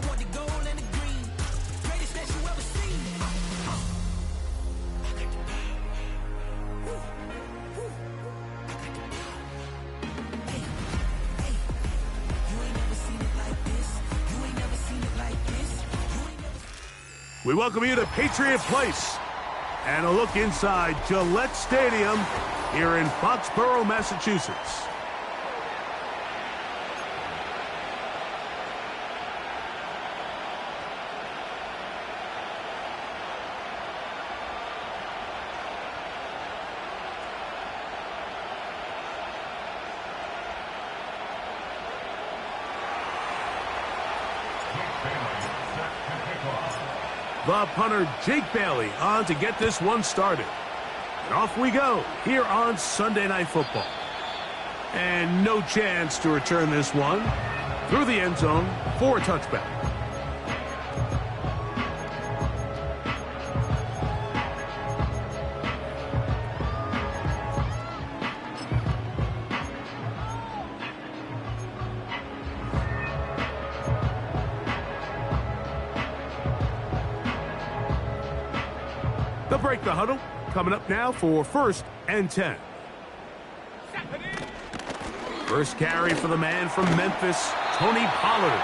want the gold and the green. Greatest that you ever seen. I got the power. Woo, woo. I got the power. Hey, hey. You ain't never seen it like this. You ain't never seen it like this. You ain't never. We welcome you to Patriot Place and a look inside Gillette Stadium here in Foxborough, Massachusetts. The punter, Jake Bailey, on to get this one started. And off we go here on Sunday Night Football. And no chance to return this one through the end zone for a touchback. They'll break the huddle. Coming up now for 1st and 10. First carry for the man from Memphis, Tony Pollard.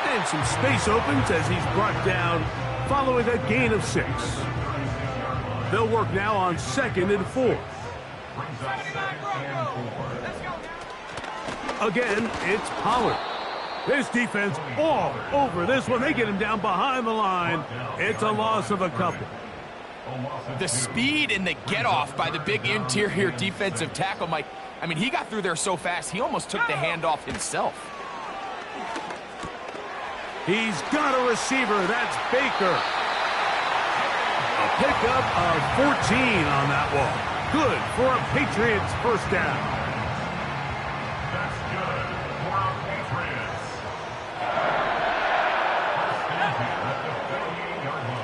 And some space opens as he's brought down following a gain of 6. They'll work now on 2nd and 4. Again, it's Pollard. This defense all over this one. They get him down behind the line. It's a loss of a couple. The speed and the get-off by the big interior defensive tackle, Mike. I mean, he got through there so fast, he almost took the handoff himself. He's got a receiver. That's Baker. A pickup of 14 on that one. Good for a Patriots first down. That's good for our Patriots.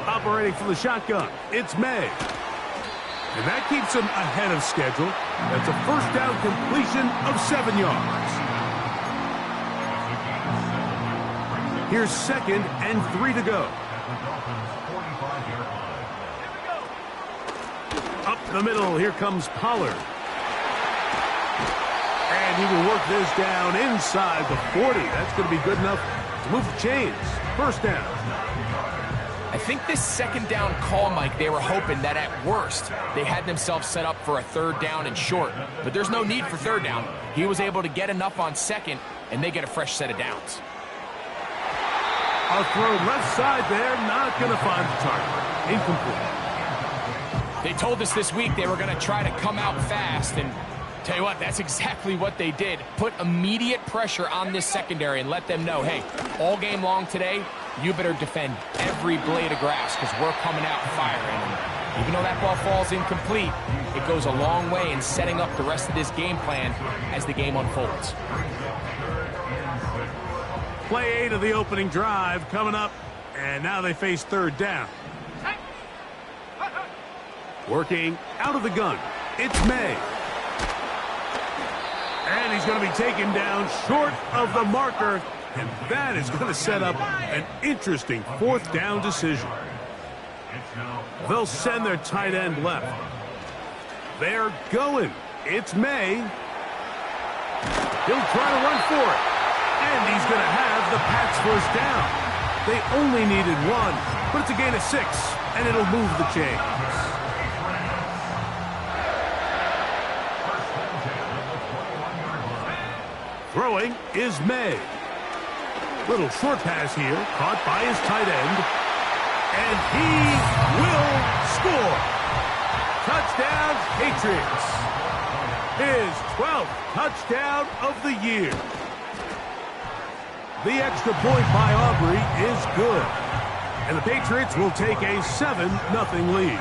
Operating from the shotgun, it's May. And that keeps him ahead of schedule. That's a first down completion of 7 yards. Here's 2nd and 3 to go. Up the middle, here comes Pollard. And he will work this down inside the 40. That's going to be good enough to move the chains. First down. I think this 2nd down call, Mike, they were hoping that at worst they had themselves set up for a 3rd down and short. But there's no need for 3rd down. He was able to get enough on 2nd, and they get a fresh set of downs. A throw left side there, not going to find the target. Incomplete. They told us this week they were going to try to come out fast, and tell you what, that's exactly what they did. Put immediate pressure on this secondary and let them know, hey, all game long today, you better defend every blade of grass because we're coming out firing. And even though that ball falls incomplete, it goes a long way in setting up the rest of this game plan as the game unfolds. Play 8 of the opening drive coming up, and now they face 3rd down. Working out of the gun, it's May. And he's going to be taken down short of the marker, and that is going to set up an interesting 4th down decision. They'll send their tight end left. They're going. It's May. He'll try to run for it. And he's going to have the Pats first down. They only needed 1, but it's a gain of 6, and it'll move the chains. Throwing is May. Little short pass here, caught by his tight end. And he will score. Touchdown, Patriots. His 12th touchdown of the year. The extra point by Aubrey is good. And the Patriots will take a 7-0 lead.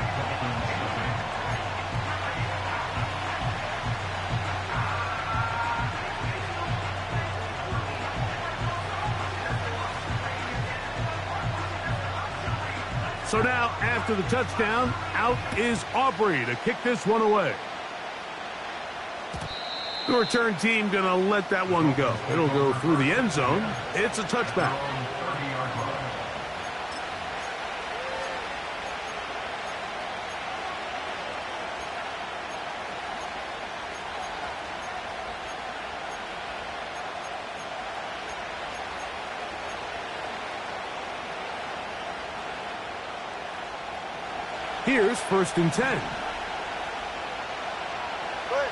So now, after the touchdown, out is Aubrey to kick this one away. The return team going to let that one go. It'll go through the end zone. It's a touchback. Here's 1st and 10. Good.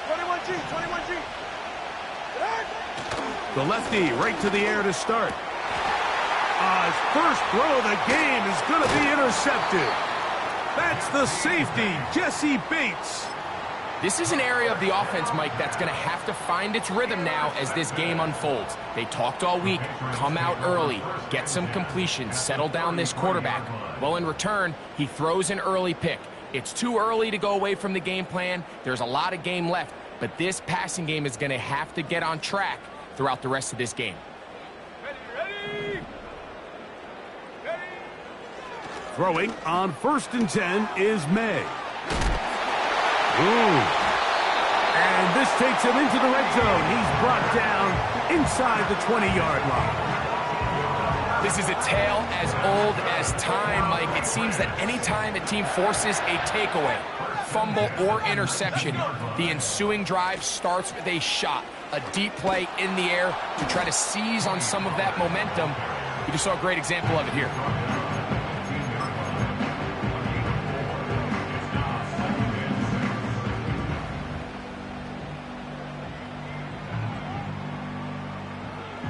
21G, 21G. The lefty right to the air to start. His first throw of the game is going to be intercepted. That's the safety, Jesse Bates. This is an area of the offense, Mike, that's going to have to find its rhythm now as this game unfolds. They talked all week, come out early, get some completions, settle down this quarterback. Well, in return, he throws an early pick. It's too early to go away from the game plan. There's a lot of game left, but this passing game is going to have to get on track throughout the rest of this game. Ready. Throwing on 1st and 10 is May. Ooh. And this takes him into the red zone. He's brought down inside the 20-yard line. This is a tale as old as time, Mike. It seems that any time a team forces a takeaway, fumble, or interception, the ensuing drive starts with a shot, a deep play in the air to try to seize on some of that momentum. You just saw a great example of it here.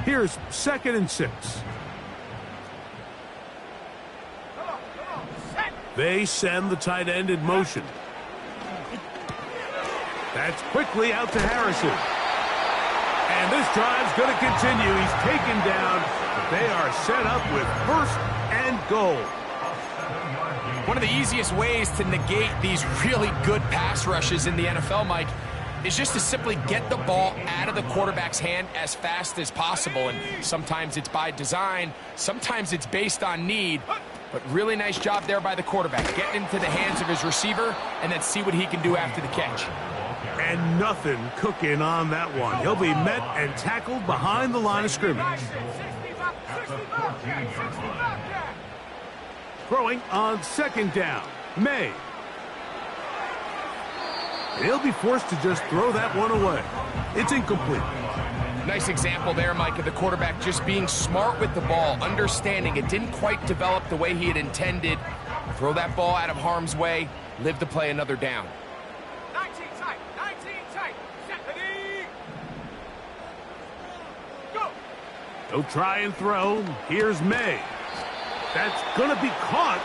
Here's 2nd and 6. They send the tight end in motion. That's quickly out to Harrison. And this drive's going to continue. He's taken down. They are set up with 1st and goal. One of the easiest ways to negate these really good pass rushes in the NFL, Mike, is just to simply get the ball out of the quarterback's hand as fast as possible. And sometimes it's by design, sometimes it's based on need. But really nice job there by the quarterback, getting into the hands of his receiver and then see what he can do after the catch. And nothing cooking on that one. He'll be met and tackled behind the line of scrimmage. Throwing on 2nd down, May. He'll be forced to just throw that one away. It's incomplete. Nice example there, Mike, of the quarterback just being smart with the ball, understanding it didn't quite develop the way he had intended. Throw that ball out of harm's way, live to play another down. 19 tight, set, ready, go. He'll try and throw. Here's May. That's going to be caught.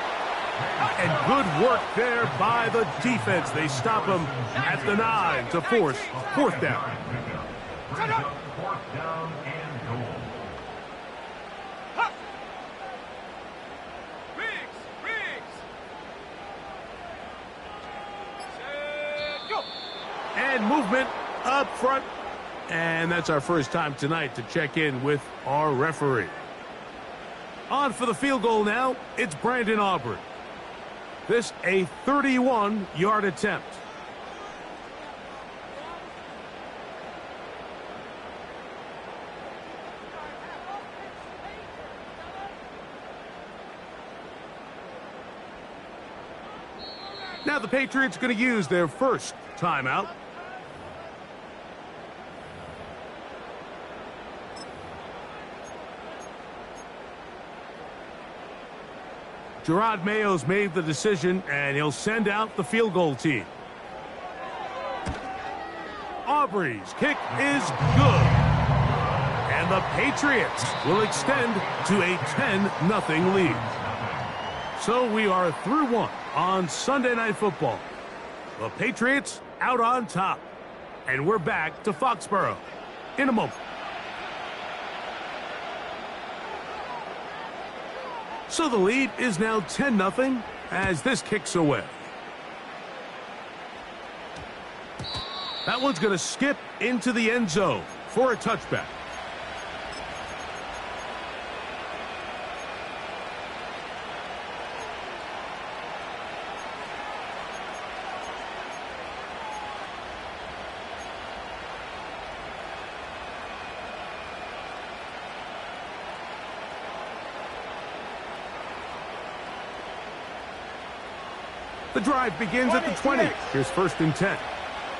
And good work there by the defense. They stop him at the 9 to force 4th down. Set up. 4th down and goal. Riggs. Set, go. And movement up front. And that's our first time tonight to check in with our referee. On for the field goal now, it's Brandon Aubrey. This a 31-yard attempt. Now the Patriots going to use their first timeout. Gerard Mayo's made the decision, and he'll send out the field goal team. Aubrey's kick is good. And the Patriots will extend to a 10-0 lead. So we are through one on Sunday Night Football. The Patriots out on top. And we're back to Foxborough in a moment. So the lead is now 10-0 as this kicks away. That one's going to skip into the end zone for a touchback. The drive begins at the 20. Here's 1st and 10.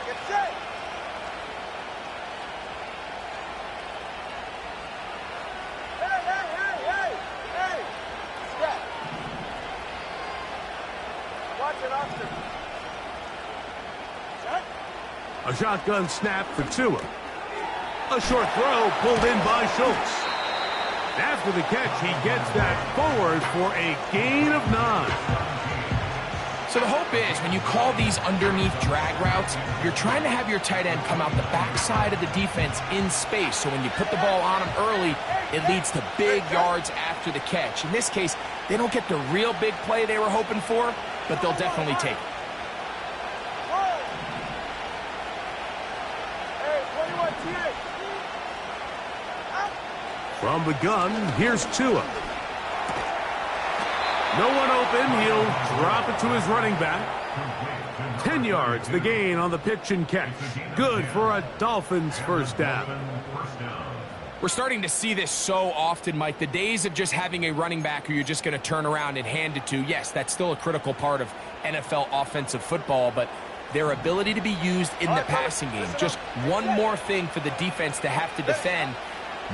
Get set. Hey. Step. A shotgun snap for Tua. A short throw pulled in by Schultz. After the catch, he gets that forward for a gain of 9. So the hope is when you call these underneath drag routes, you're trying to have your tight end come out the backside of the defense in space. So when you put the ball on him early, it leads to big yards after the catch. In this case, they don't get the real big play they were hoping for, but they'll definitely take it. From the gun, here's Tua. No one open. He'll drop it to his running back. 10 yards, the gain on the pitch and catch. Good for a Dolphins first down. We're starting to see this so often, Mike. The days of just having a running back who you're just going to turn around and hand it to, yes, that's still a critical part of NFL offensive football, but their ability to be used in the passing game, just one more thing for the defense to have to defend.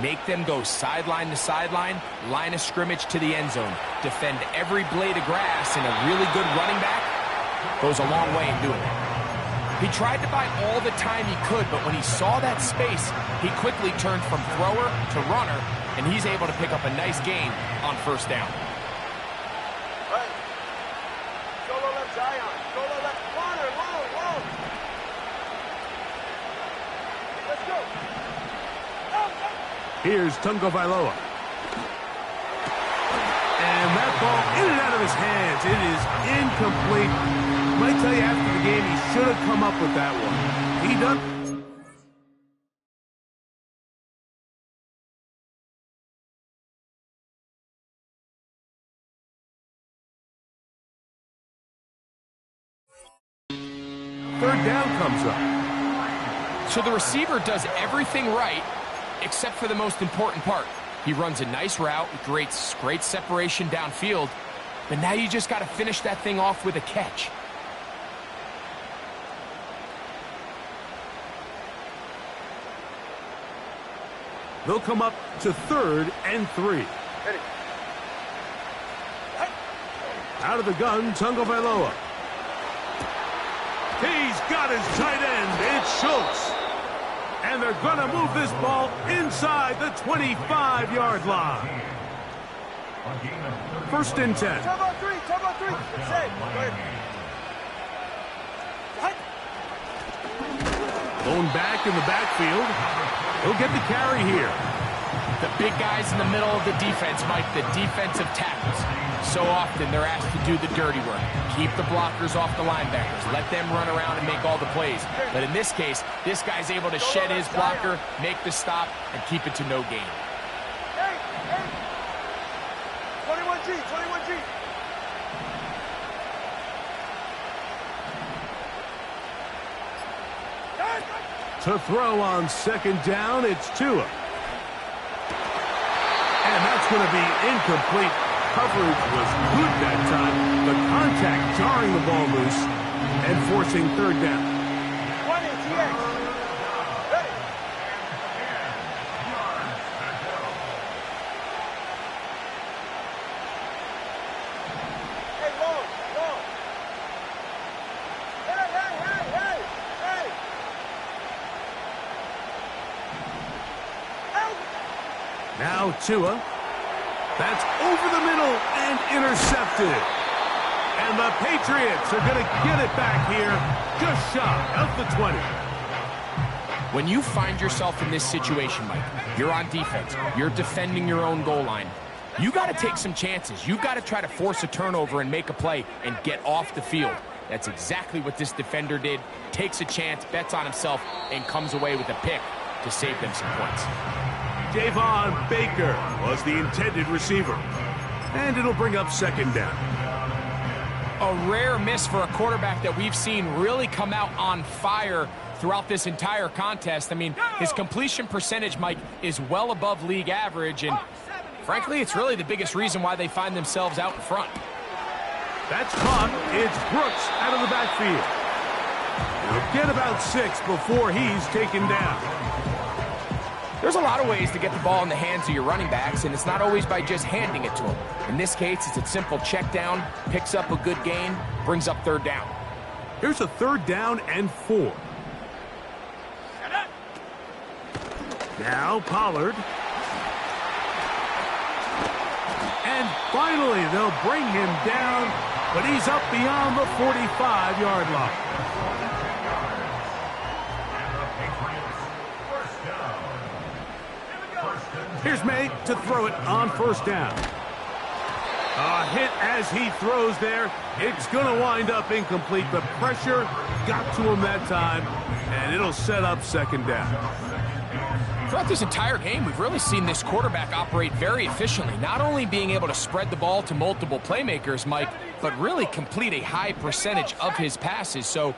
Make them go sideline to sideline, line of scrimmage to the end zone. Defend every blade of grass, and a really good running back goes a long way in doing it. He tried to buy all the time he could, but when he saw that space, he quickly turned from thrower to runner, and he's able to pick up a nice gain on first down. Solo left Zion. Solo left corner. Long. Let's go. Here's Tagovailoa. And that ball in and out of his hands. It is incomplete. I might tell you after the game, he should have come up with that one. He doesn't. Third down comes up. So the receiver does everything right, except for the most important part. He runs a nice route, great separation downfield, but now you just got to finish that thing off with a catch. They'll come up to 3rd and 3. Out of the gun, Tagovailoa. He's got his tight end. It's Schultz. And they're going to move this ball inside the 25-yard line. 1st and 10. Top on 3. Good save. Go ahead. Going back in the backfield. He'll get the carry here. The big guys in the middle of the defense, Mike, the defensive tackles. So often they're asked to do the dirty work. Keep the blockers off the linebackers. Let them run around and make all the plays. But in this case, this guy's able to shed his blocker, make the stop, and keep it to no gain. Hey. 21G. To throw on 2nd down, it's Tua. And that's going to be incomplete. Coverage was good that time. The contact jarring the ball loose and forcing 3rd down. 20, TX. Ready. Hey, long. Hey. Now Tua. That's over the middle and intercepted. And the Patriots are going to get it back here just shy of the 20. When you find yourself in this situation, Mike, you're on defense, you're defending your own goal line, you got to take some chances. You got to try to force a turnover and make a play and get off the field. That's exactly what this defender did. Takes a chance, bets on himself, and comes away with a pick to save them some points. Javon Baker was the intended receiver. And it'll bring up 2nd down. A rare miss for a quarterback that we've seen really come out on fire throughout this entire contest. I mean, his completion percentage, Mike, is well above league average, and frankly, it's really the biggest reason why they find themselves out in front. That's caught. It's Brooks out of the backfield. He'll get about 6 before he's taken down. There's a lot of ways to get the ball in the hands of your running backs, and it's not always by just handing it to them. In this case, it's a simple check down, picks up a good gain, brings up 3rd down. Here's a 3rd down and 4. Now Pollard. And finally, they'll bring him down, but he's up beyond the 45-yard line. Here's May to throw it on first down. A hit as he throws there. It's going to wind up incomplete. The pressure got to him that time, and it'll set up second down. Throughout this entire game, we've really seen this quarterback operate very efficiently, not only being able to spread the ball to multiple playmakers, Mike, but really complete a high percentage of his passes. So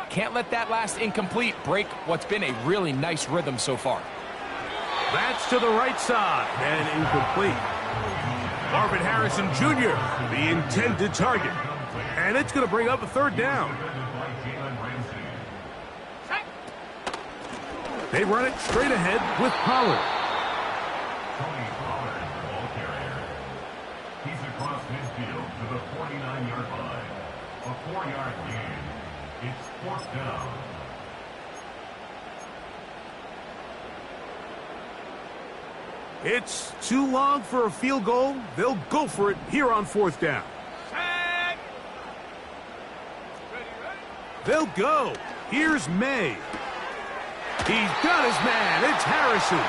can't let that last incomplete break what's been a really nice rhythm so far. That's to the right side and incomplete. Marvin Harrison Jr., the intended target. And it's going to bring up a third down. They run it straight ahead with Pollard. Tony Pollard, ball carrier. He's across midfield to the 49-yard line. A 4-yard gain. It's fourth down. It's too long for a field goal. They'll go for it here on fourth down. They'll go. Here's May. He's got his man. It's Harrison.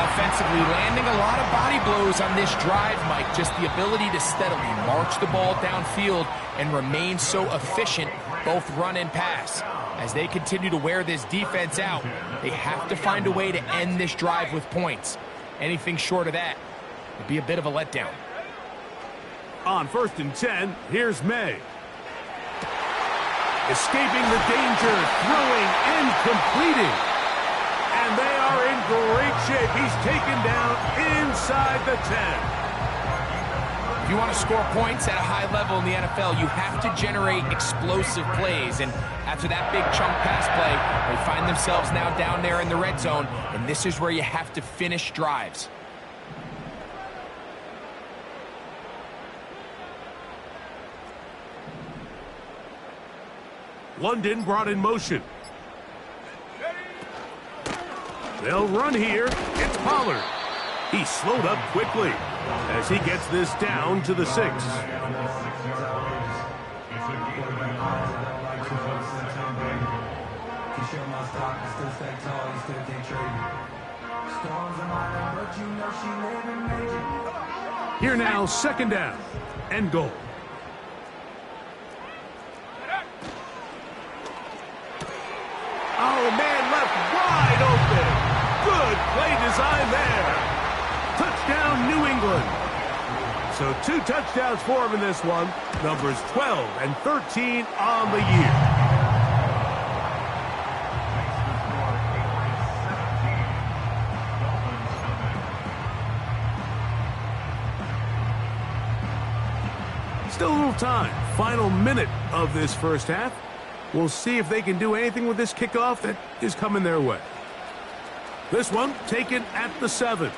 Offensively, landing a lot of body blows on this drive, Mike. Just the ability to steadily march the ball downfield and remain so efficient, both run and pass. As they continue to wear this defense out, they have to find a way to end this drive with points. Anything short of that would be a bit of a letdown. On 1st and 10, here's May. Escaping the danger, throwing and completing. And they are in great shape. He's taken down inside the 10. If you want to score points at a high level in the NFL, you have to generate explosive plays. And after that big chunk pass play, they find themselves now down there in the red zone. And this is where you have to finish drives. London brought in motion. They'll run here. It's Pollard. He slowed up quickly as he gets this down to the 6. Here now, second down and goal. Oh, man, left wide open. Good play design there. Touchdown, New England. So 2 touchdowns for him in this one. Numbers 12 and 13 on the year. Still a little time. Final minute of this first half. We'll see if they can do anything with this kickoff that is coming their way. This one taken at the 7.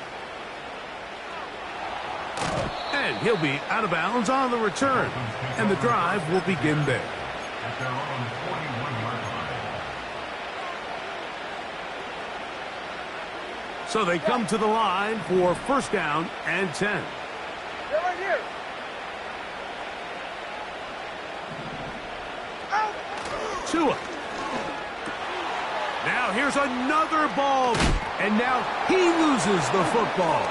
And he'll be out of bounds on the return. And the drive will begin there. At their own 41-yard line. So they come to the line for first down and 10. They're right here. Tua. Now here's another ball, and now he loses the football.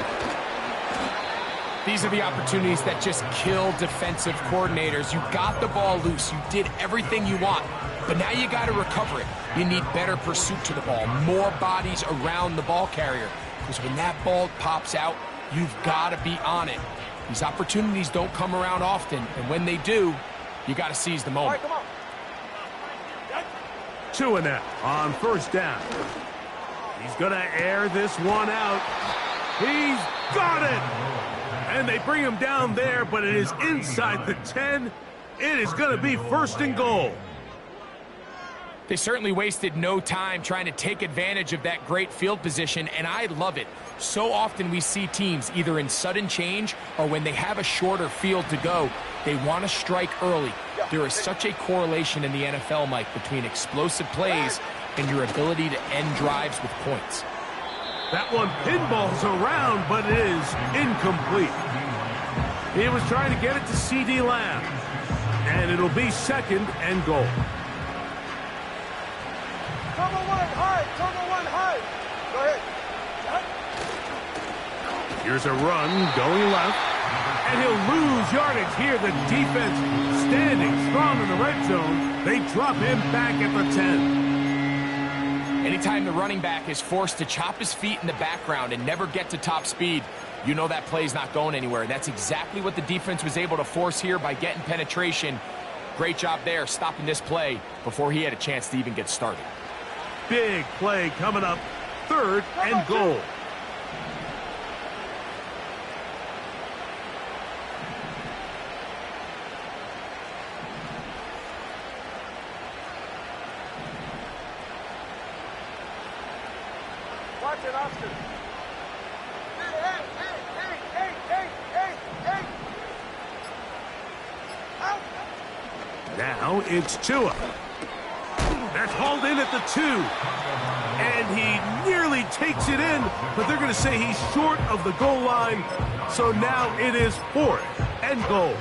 These are the opportunities that just kill defensive coordinators. You got the ball loose. You did everything you want, but now you got to recover it. You need better pursuit to the ball, more bodies around the ball carrier, because when that ball pops out, you've got to be on it. These opportunities don't come around often, and when they do, you got to seize the moment. All right, come on. Tua now on first down. He's going to air this one out. He's got it! And they bring him down there, but it is inside the 10. It is going to be first and goal. They certainly wasted no time trying to take advantage of that great field position, and I love it. So often we see teams either in sudden change or when they have a shorter field to go, they want to strike early. There is such a correlation in the NFL, Mike, between explosive plays and your ability to end drives with points. That one pinballs around, but it is incomplete. He was trying to get it to C.D. Lamb. And it'll be second and goal. Turbo one high. Go ahead. Here's a run going left. And he'll lose yardage here. The defense standing strong in the red zone. They drop him back at the 10. Anytime the running back is forced to chop his feet in the background and never get to top speed, you know that play's not going anywhere. And that's exactly what the defense was able to force here by getting penetration. Great job there, stopping this play before he had a chance to even get started. Big play coming up. Third and goal. Watch it, Oscar. Out. Now it's Tua. That's hauled in at the 2. And he nearly takes it in, but they're going to say he's short of the goal line. So now it is 4th and goal.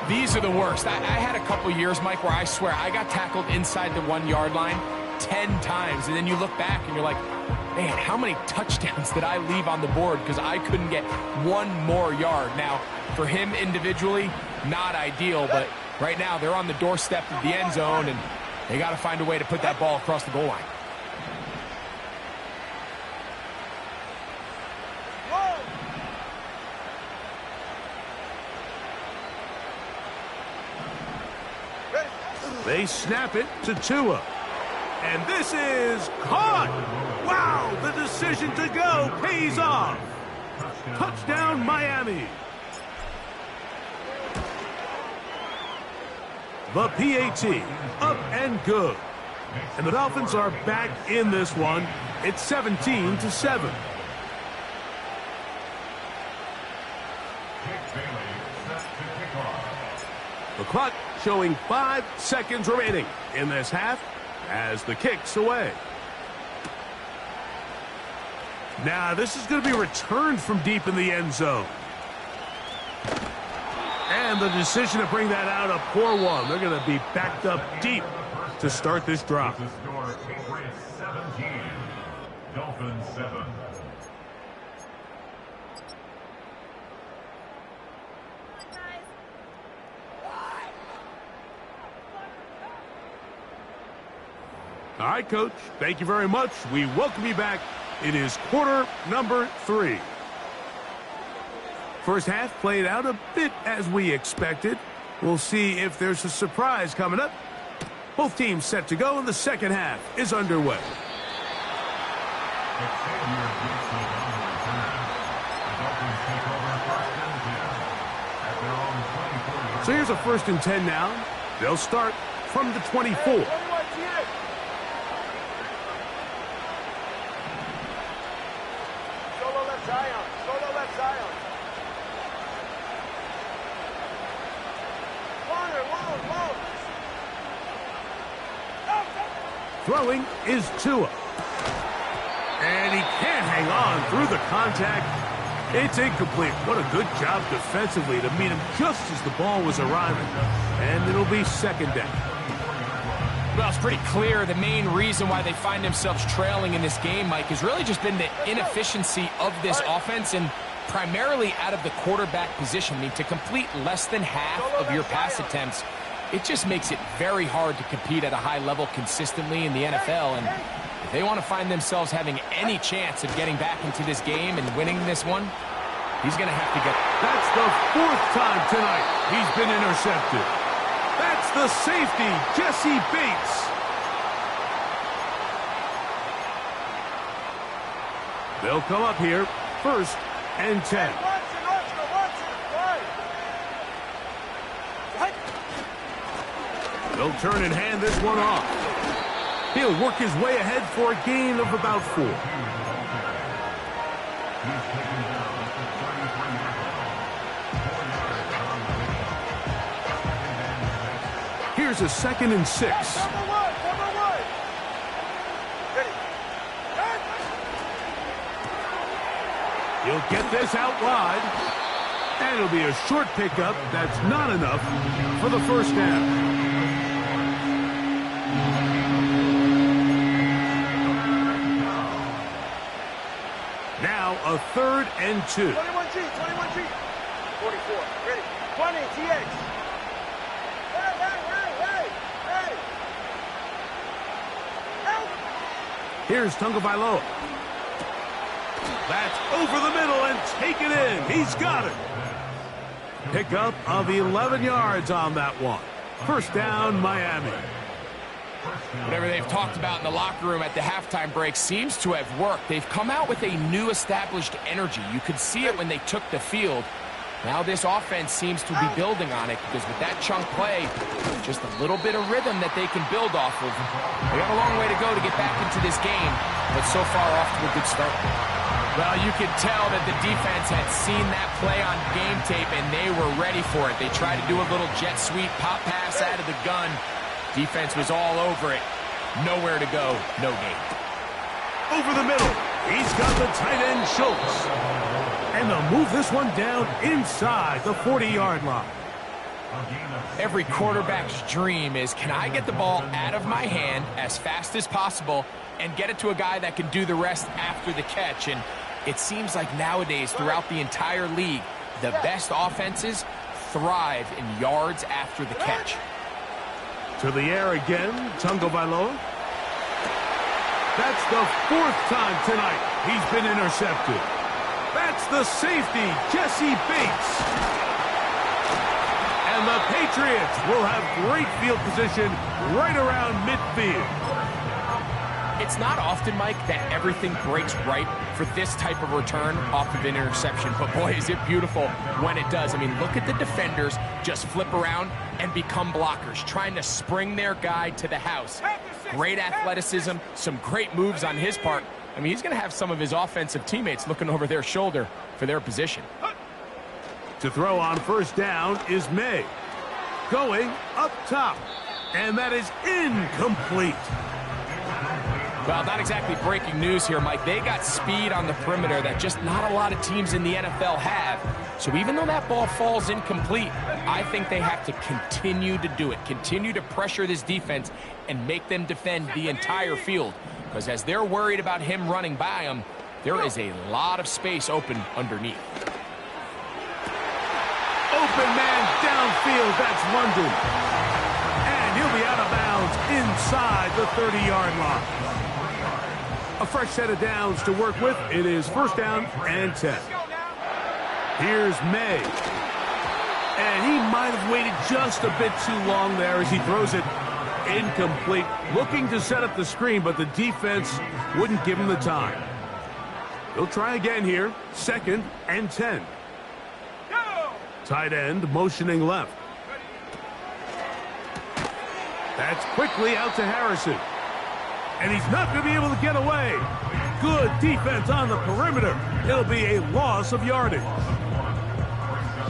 These are the worst. I had a couple years, Mike, where I swear I got tackled inside the 1-yard line 10 times. And then you look back and you're like, man, how many touchdowns did I leave on the board because I couldn't get one more yard? Now, for him individually, not ideal, but right now they're on the doorstep of the end zone, and they got to find a way to put that ball across the goal line. They snap it to Tua. And this is caught. Wow, the decision to go pays off. Touchdown, Miami. The PAT, up and good. And the Dolphins are back in this one. It's 17-7. The clock showing 5 seconds remaining in this half as the kick's away. Now, this is going to be returned from deep in the end zone. And the decision to bring that out, a poor one. They're going to be backed up deep to start this drive. The score, Patriots 17, Dolphins 7. All right, Coach, thank you very much. We welcome you back. It is quarter number 3. First half played out a bit as we expected. We'll see if there's a surprise coming up. Both teams set to go, and the second half is underway. So here's a 1st and 10 now. They'll start from the 24. Solo left Zion. Long. Throwing is Tua. And he can't hang on through the contact. It's incomplete. What a good job defensively to meet him just as the ball was arriving. And it'll be second down. Well, it's pretty clear the main reason why they find themselves trailing in this game, Mike, has really just been the inefficiency of this offense and primarily out of the quarterback position. I mean, to complete less than half of your pass attempts, it just makes it very hard to compete at a high level consistently in the NFL. And if they want to find themselves having any chance of getting back into this game and winning this one, he's going to have to get... That's the 4th time tonight he's been intercepted. That's the safety, Jesse Bates. They'll come up here, 1st and 10. They'll turn and hand this one off. He'll work his way ahead for a gain of about 4. Here's a 2nd and 6. He'll get this out wide. And it'll be a short pickup. That's not enough for the first down. Now a 3rd and 2. 21G, 21G. 44, ready. 20, TX. Hey. Help! Here's Tagovailoa. That's over the middle and taken in. He's got it. Pickup of 11 yards on that one. First down, Miami. Whatever they've talked about in the locker room at the halftime break seems to have worked. They've come out with a new established energy. You could see it when they took the field. Now this offense seems to be building on it because with that chunk play, just a little bit of rhythm that they can build off of. They got a long way to go to get back into this game, but so far off to a good start. Well, you could tell that the defense had seen that play on game tape and they were ready for it. They tried to do a little jet sweep, pop pass out of the gun. Defense was all over it. Nowhere to go, no game. Over the middle. He's got the tight end, Schultz. And they'll move this one down inside the 40-yard line. Every quarterback's dream is, can I get the ball out of my hand as fast as possible and get it to a guy that can do the rest after the catch? And it seems like nowadays throughout the entire league, the best offenses thrive in yards after the catch. To the air again, Tagovailoa. That's the 4th time tonight he's been intercepted. That's the safety, Jesse Bates. And the Patriots will have great field position right around midfield. It's not often, Mike, that everything breaks right for this type of return off of an interception. But boy, is it beautiful when it does. I mean, look at the defenders just flip around and become blockers, trying to spring their guy to the house. Great athleticism, some great moves on his part. I mean, he's going to have some of his offensive teammates looking over their shoulder for their position. To throw on first down is May. Going up top. And that is incomplete. Well, not exactly breaking news here, Mike. They got speed on the perimeter that just not a lot of teams in the NFL have. So even though that ball falls incomplete, I think they have to continue to do it. Continue to pressure this defense and make them defend the entire field. Because as they're worried about him running by them, there is a lot of space open underneath. Open man downfield, that's London. And he'll be out of bounds inside the 30-yard line. A fresh set of downs to work with. It is first down and 10. Here's May. And he might have waited just a bit too long there as he throws it incomplete. Looking to set up the screen, but the defense wouldn't give him the time. He'll try again here. 2nd and 10. Tight end motioning left. That's quickly out to Harrison. And he's not going to be able to get away. Good defense on the perimeter. It'll be a loss of yardage.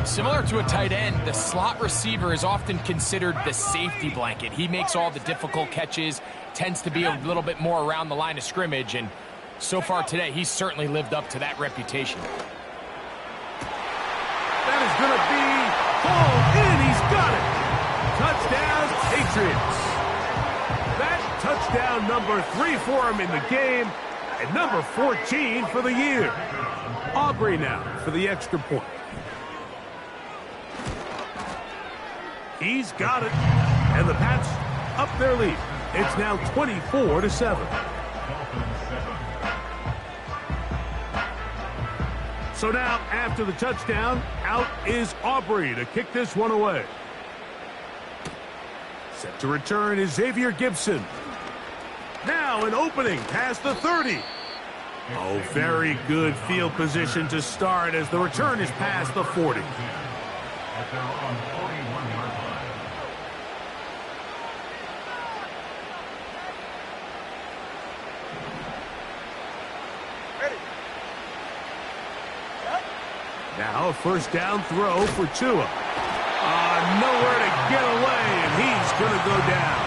Similar to a tight end, the slot receiver is often considered the safety blanket. He makes all the difficult catches, tends to be a little bit more around the line of scrimmage, and so far today, he's certainly lived up to that reputation. That is going to be hauled in. He's got it. Touchdown, Patriots. That touchdown number 3 for him in the game, and number 14 for the year. Aubrey now for the extra point. He's got it, and the Pats up their lead. It's now 24-7. So now, after the touchdown, out is Aubrey to kick this one away. Set to return is Xavier Gibson. Now an opening past the 30. Oh, very good field position to start as the return is past the 40. At their own 41-yard line. Ready. Now a first down throw for Tua. Nowhere to get away, and he's going to go down.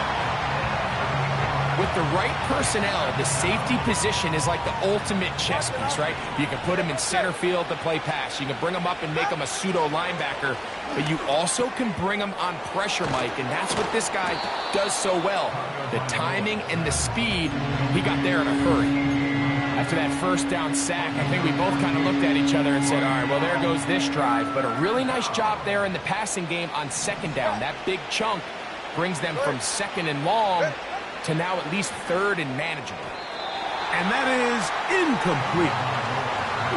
With the right personnel, the safety position is like the ultimate chess piece, right? You can put him in center field to play pass. You can bring him up and make him a pseudo linebacker, but you also can bring him on pressure, Mike, and that's what this guy does so well. The timing and the speed, he got there in a hurry. After that first down sack, I think we both kind of looked at each other and said, all right, well, there goes this drive. But a really nice job there in the passing game on second down. That big chunk brings them from second and long to now at least third and manageable. And that is incomplete.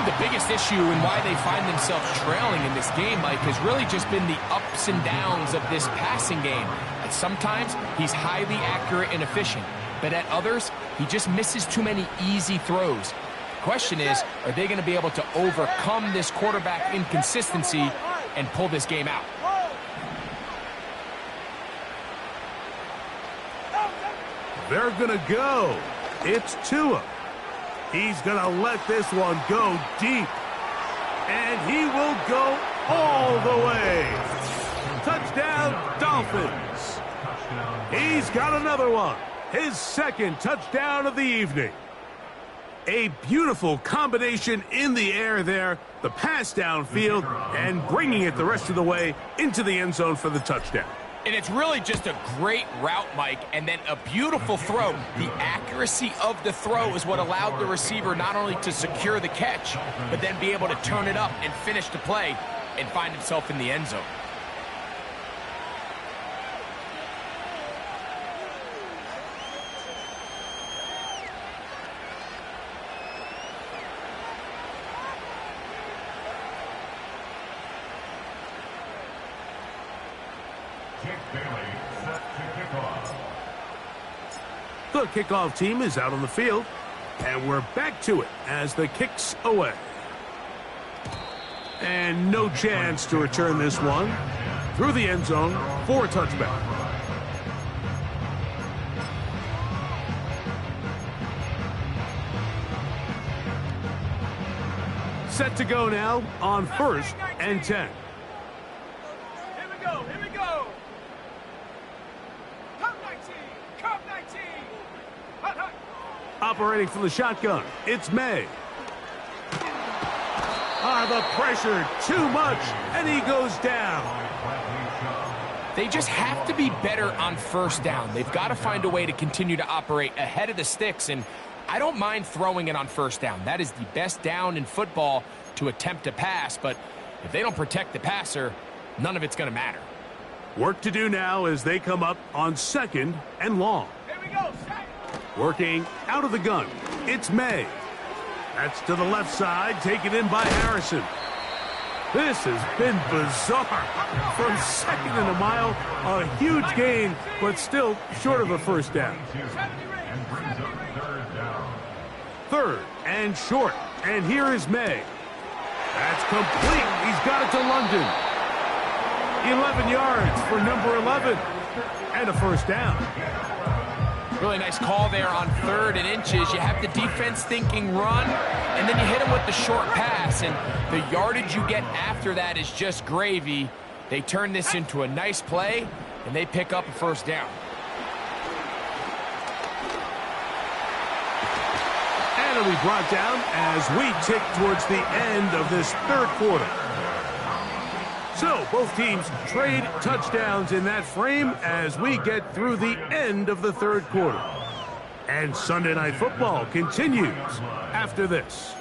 The biggest issue and why they find themselves trailing in this game, Mike, has really just been the ups and downs of this passing game. At sometimes, he's highly accurate and efficient. But at others, he just misses too many easy throws. The question is, are they going to be able to overcome this quarterback inconsistency and pull this game out? They're going to go. It's Tua. He's going to let this one go deep. And he will go all the way. Touchdown, Dolphins. He's got another one. His second touchdown of the evening. A beautiful combination in the air there. The pass downfield and bringing it the rest of the way into the end zone for the touchdown. And it's really just a great route, Mike, and then a beautiful throw. The accuracy of the throw is what allowed the receiver not only to secure the catch, but then be able to turn it up and finish the play and find himself in the end zone. The kickoff team is out on the field, and we're back to it as the kick's away. And no chance to return this one through the end zone for a touchback. Set to go now on 1st and 10. Here we go, here we go. Come 19, come 19. Hut, hut. Operating from the shotgun, it's May. The pressure, too much, and he goes down. They just have to be better on first down. They've got to find a way to continue to operate ahead of the sticks, and I don't mind throwing it on first down. That is the best down in football to attempt to pass, but if they don't protect the passer, none of it's going to matter. Work to do now as they come up on 2nd and long. Here we go, set. Working out of the gun, it's May. That's to the left side, taken in by Harrison. This has been bizarre. From 2nd and a mile, a huge gain, but still short of a first down. 3rd and short, and here is May. That's complete. He's got it to London. 11 yards for number 11, and a first down. Really nice call there on 3rd and inches. You have the defense thinking run, and then you hit them with the short pass, and the yardage you get after that is just gravy. They turn this into a nice play, and they pick up a first down. And it'll be brought down as we tick towards the end of this 3rd quarter. So both teams trade touchdowns in that frame as we get through the end of the 3rd quarter. And Sunday Night Football continues after this.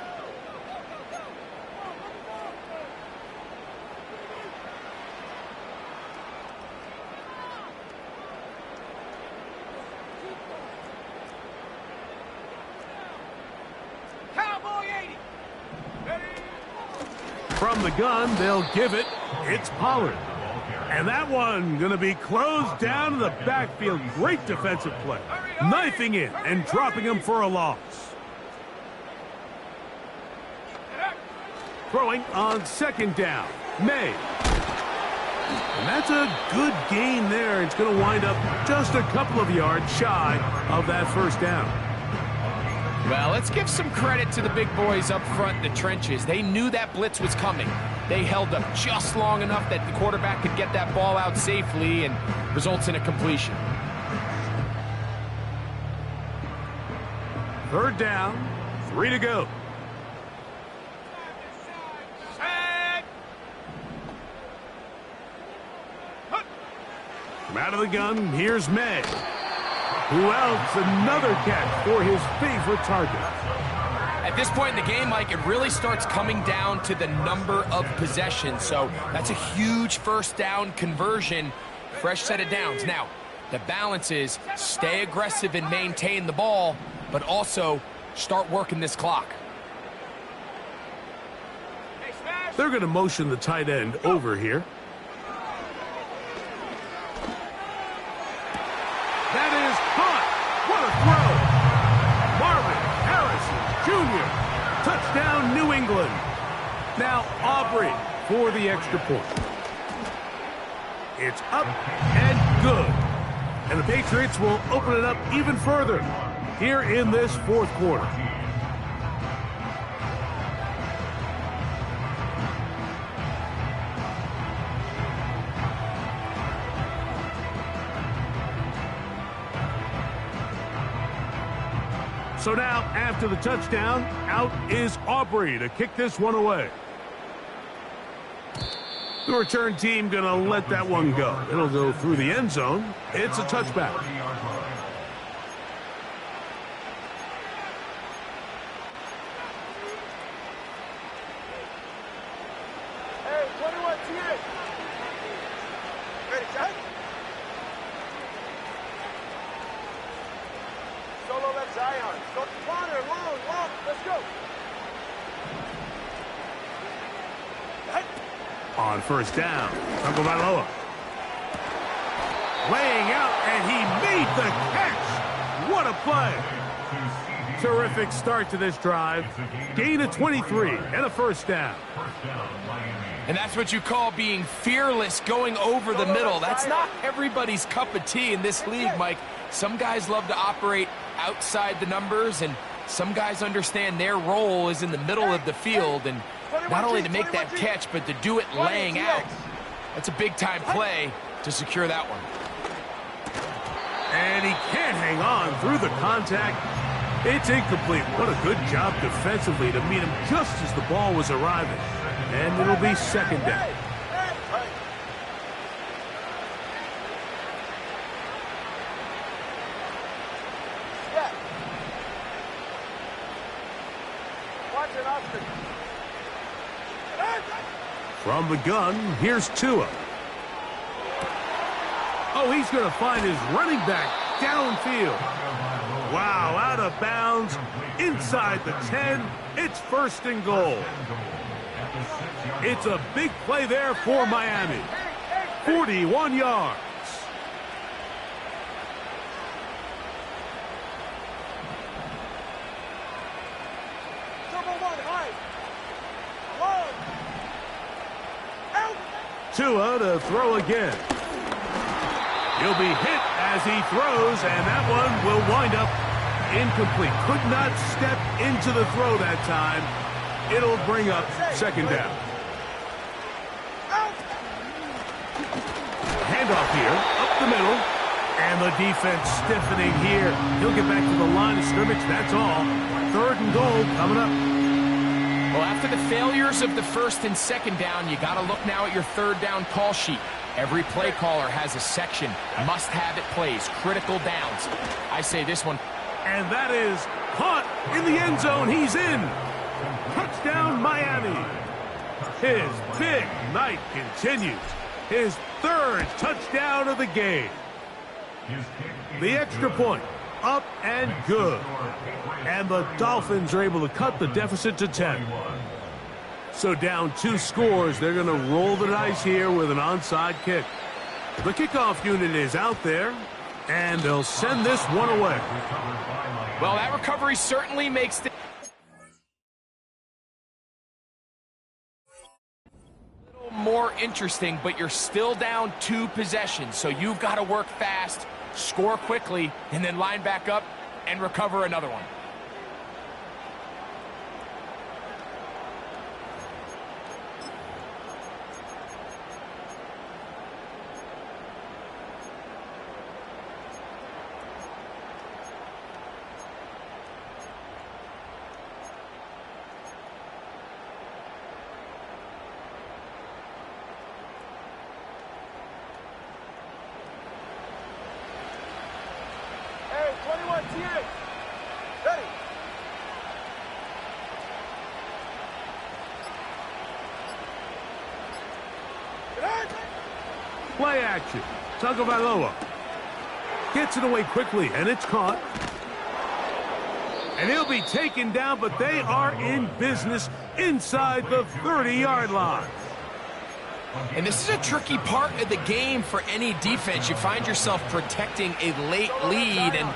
Cowboy 80. Ready? From the gun, they'll give it. It's Pollard. And that one going to be closed down in the backfield. Great defensive play. Knifing in and dropping him for a loss. Throwing on 2nd down. May. And that's a good gain there. It's going to wind up just a couple of yards shy of that first down. Well, let's give some credit to the big boys up front in the trenches. They knew that blitz was coming. They held up just long enough that the quarterback could get that ball out safely and results in a completion. Third down, 3 to go. From out of the gun, here's May. Who else? Another catch for his favorite target. At this point in the game, Mike, it really starts coming down to the number of possessions. So that's a huge first down conversion, fresh set of downs. Now, the balance is stay aggressive and maintain the ball, but also start working this clock. They're going to motion the tight end over here. That is caught. What a throw. Marvin Harrison Jr. Touchdown, New England. Now Aubrey for the extra point. It's up and good. And the Patriots will open it up even further here in this fourth quarter. So now, after the touchdown, out is Aubrey to kick this one away. The return team going to let that one go. It'll go through the end zone. It's a touchback. Hey, 21 TA. Ready, set? Solo left Zion. Go corner, long. Let's go. On first down, Uncle Valoa. Laying out, and he made the catch. What a play. Terrific start to this drive. Gain of 23 and a first down. And that's what you call being fearless, going over the middle. That's not everybody's cup of tea in this league, Mike. Some guys love to operate outside the numbers, and some guys understand their role is in the middle of the field, and not only to make that catch, but to do it laying out. That's a big-time play to secure that one. And he can't hang on through the contact. It's incomplete. What a good job defensively to meet him just as the ball was arriving. And it'll be second down. From the gun, here's Tua. Oh, he's going to find his running back downfield. Wow, out of bounds, inside the 10. It's first and goal. It's a big play there for Miami. 41 yards. Tua to throw again. He'll be hit as he throws, and that one will wind up incomplete. Could not step into the throw that time. It'll bring up second down. Handoff here, up the middle, and the defense stiffening here. He'll get back to the line of scrimmage, that's all. Third and goal coming up. Well, after the failures of the first and second down, you got to look now at your third down call sheet. Every play caller has a section, must-have-it plays, critical downs. I say this one. And that is caught in the end zone. He's in. Touchdown, Miami. His big night continues. His third touchdown of the game. The extra point, up and good. And the Dolphins are able to cut the deficit to 10. So down 2 scores, they're going to roll the dice here with an onside kick. The kickoff unit is out there, and they'll send this one away. Well, that recovery certainly makes it a little more interesting, but you're still down 2 possessions, so you've got to work fast, score quickly, and then line back up and recover another one. Play action. Tagovailoa gets it away quickly, and it's caught. And he'll be taken down, but they are in business inside the 30-yard line. And this is a tricky part of the game for any defense. You find yourself protecting a late lead, and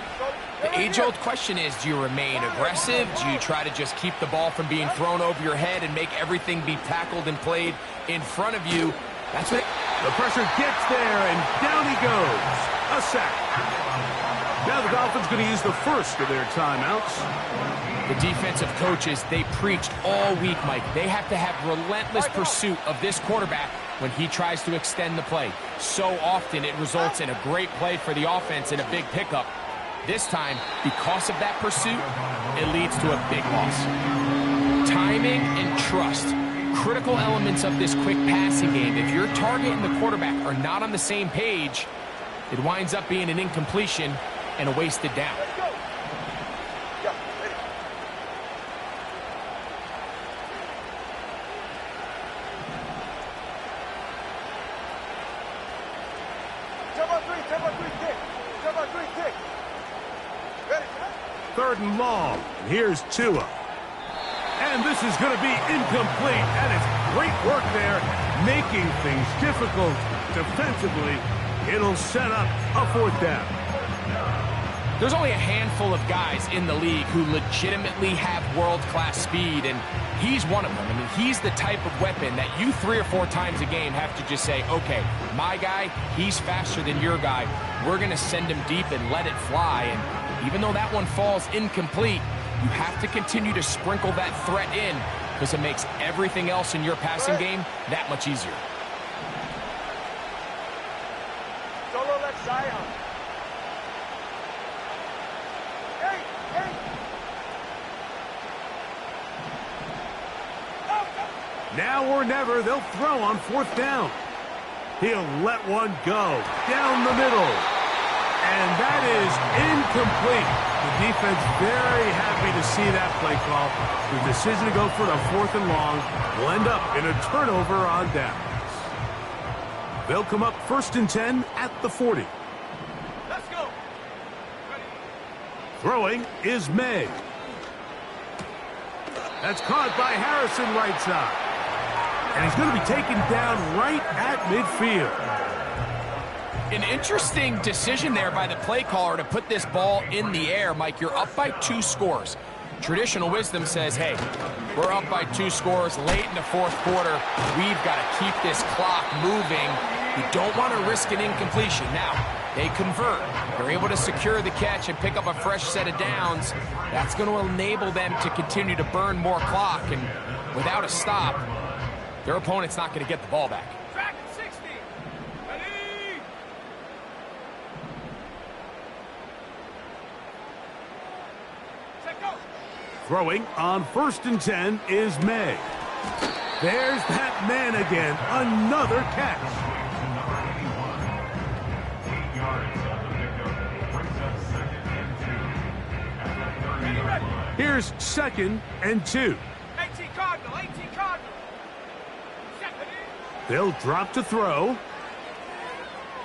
the age-old question is, do you remain aggressive? Do you try to just keep the ball from being thrown over your head and make everything be tackled and played in front of you? That's what the pressure gets there, and down he goes. A sack. Now the Dolphins going to use the first of their timeouts. The defensive coaches, they preached all week, Mike. They have to have relentless pursuit of this quarterback when he tries to extend the play. So often it results in a great play for the offense and a big pickup. This time, because of that pursuit, it leads to a big loss. Timing and trust, critical elements of this quick passing game. If your target and the quarterback are not on the same page, it winds up being an incompletion and a wasted down. Third and long. Here's Tua. And this is going to be incomplete. That is great work there, making things difficult defensively. It'll set up a fourth down. There's only a handful of guys in the league who legitimately have world-class speed, and he's one of them. I mean, he's the type of weapon that you 3 or 4 times a game have to just say, okay, my guy, he's faster than your guy. We're going to send him deep and let it fly. And even though that one falls incomplete, you have to continue to sprinkle that threat in because it makes everything else in your passing game that much easier. Solo left Zion. Now or never, they'll throw on fourth down. He'll let one go down the middle. And that is incomplete. The defense very happy to see that play call. The decision to go for the 4th and long will end up in a turnover on downs. They'll come up 1st and 10 at the 40. Let's go. Throwing is May. That's caught by Harrison right side. And he's going to be taken down right at midfield. An interesting decision there by the play caller to put this ball in the air. Mike, you're up by 2 scores. Traditional wisdom says, hey, we're up by 2 scores late in the 4th quarter. We've got to keep this clock moving. You don't want to risk an incompletion. Now, they convert. They're able to secure the catch and pick up a fresh set of downs. That's going to enable them to continue to burn more clock. And without a stop, their opponent's not going to get the ball back. Track 60. Ready? Set go. Throwing on 1st and 10 is May. There's that man again. Another catch. Here's 2nd and 2. 18 Cardinal, 18 Cardinal. They'll drop to throw.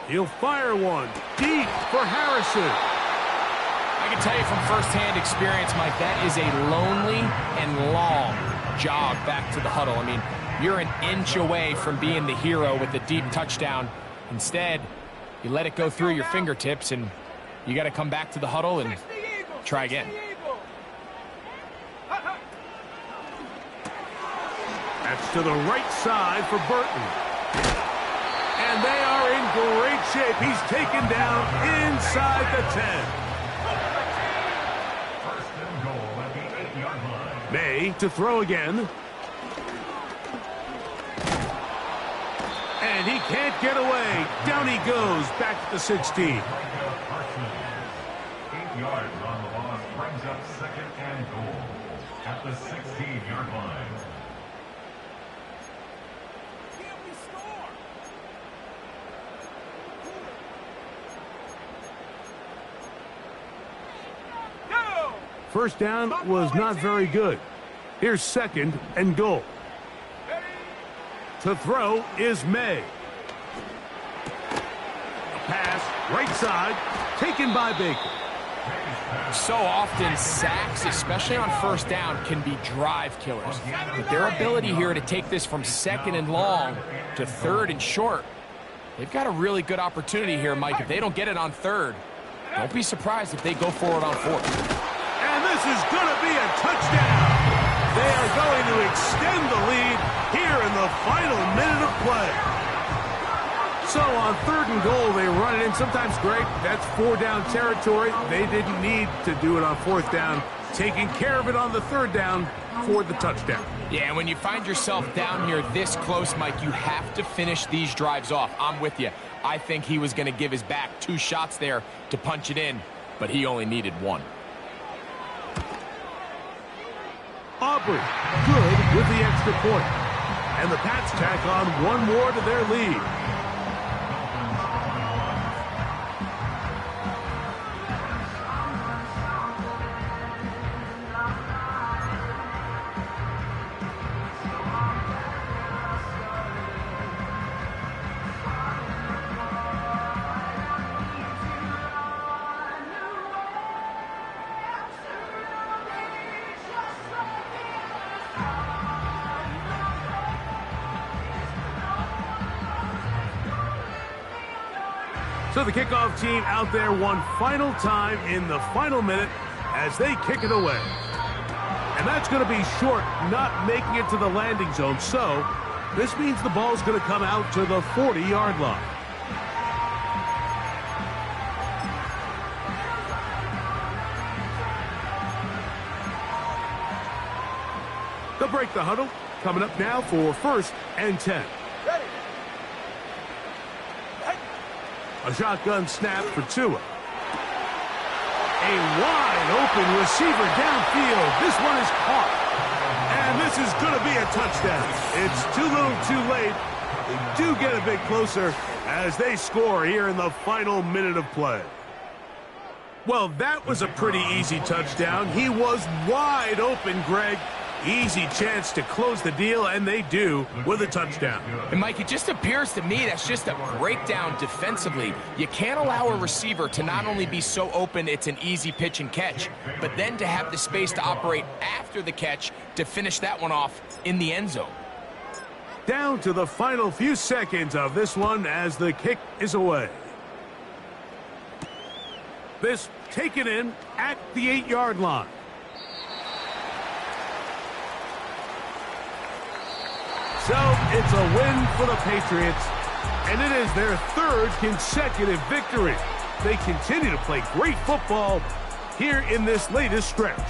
He'll fire one deep for Harrison. I can tell you from firsthand experience, Mike, that is a lonely and long jog back to the huddle. I mean, you're an inch away from being the hero with the deep touchdown. Instead, you let it go through your fingertips, and you got to come back to the huddle and try again. That's to the right side for Burton. And they are in great shape. He's taken down inside the 10. First and goal at the 8-yard line. May to throw again. And he can't get away. Down he goes back to the 16. 8 yards on the loss brings up 2nd and goal at the 16-yard line. First down was not very good. Here's 2nd and goal. To throw is May. Right side, taken by Baker. So often, sacks, especially on first down, can be drive killers. But their ability here to take this from 2nd and long to 3rd and short, they've got a really good opportunity here, Mike. If they don't get it on 3rd, don't be surprised if they go for it on 4th. And this is going to be a touchdown. They are going to extend the lead here in the final minute of play. So on 3rd and goal, they run it in. Sometimes, Greg, that's 4-down territory. They didn't need to do it on 4th down. Taking care of it on the 3rd down for the touchdown. Yeah, and when you find yourself down here this close, Mike, you have to finish these drives off. I'm with you. I think he was going to give his back 2 shots there to punch it in, but he only needed 1. Aubrey, good with the extra point. And the Pats tack on 1 more to their lead. So the kickoff team out there one final time in the final minute as they kick it away. And that's going to be short, not making it to the landing zone. So this means the ball's going to come out to the 40-yard line. They'll break the huddle. Coming up now for 1st and 10. Ready. A shotgun snap for Tua. A wide open receiver downfield. This one is caught. And this is going to be a touchdown. It's too little too late. They do get a bit closer as they score here in the final minute of play. Well, that was a pretty easy touchdown. He was wide open, Greg. Easy chance to close the deal, and they do with a touchdown. And, Mike, it just appears to me that's just a breakdown defensively. You can't allow a receiver to not only be so open it's an easy pitch and catch, but then to have the space to operate after the catch to finish that one off in the end zone. Down to the final few seconds of this one as the kick is away. This taken in at the 8-yard line. So it's a win for the Patriots, and it is their 3rd consecutive victory. They continue to play great football here in this latest stretch.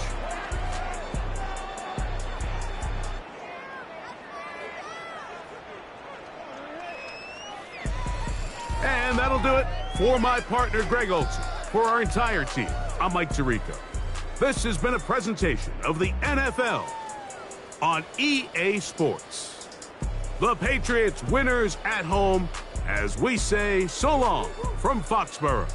And that'll do it for my partner, Greg Olson. For our entire team, I'm Mike Tirico. This has been a presentation of the NFL on EA Sports. The Patriots winners at home as we say so long from Foxborough.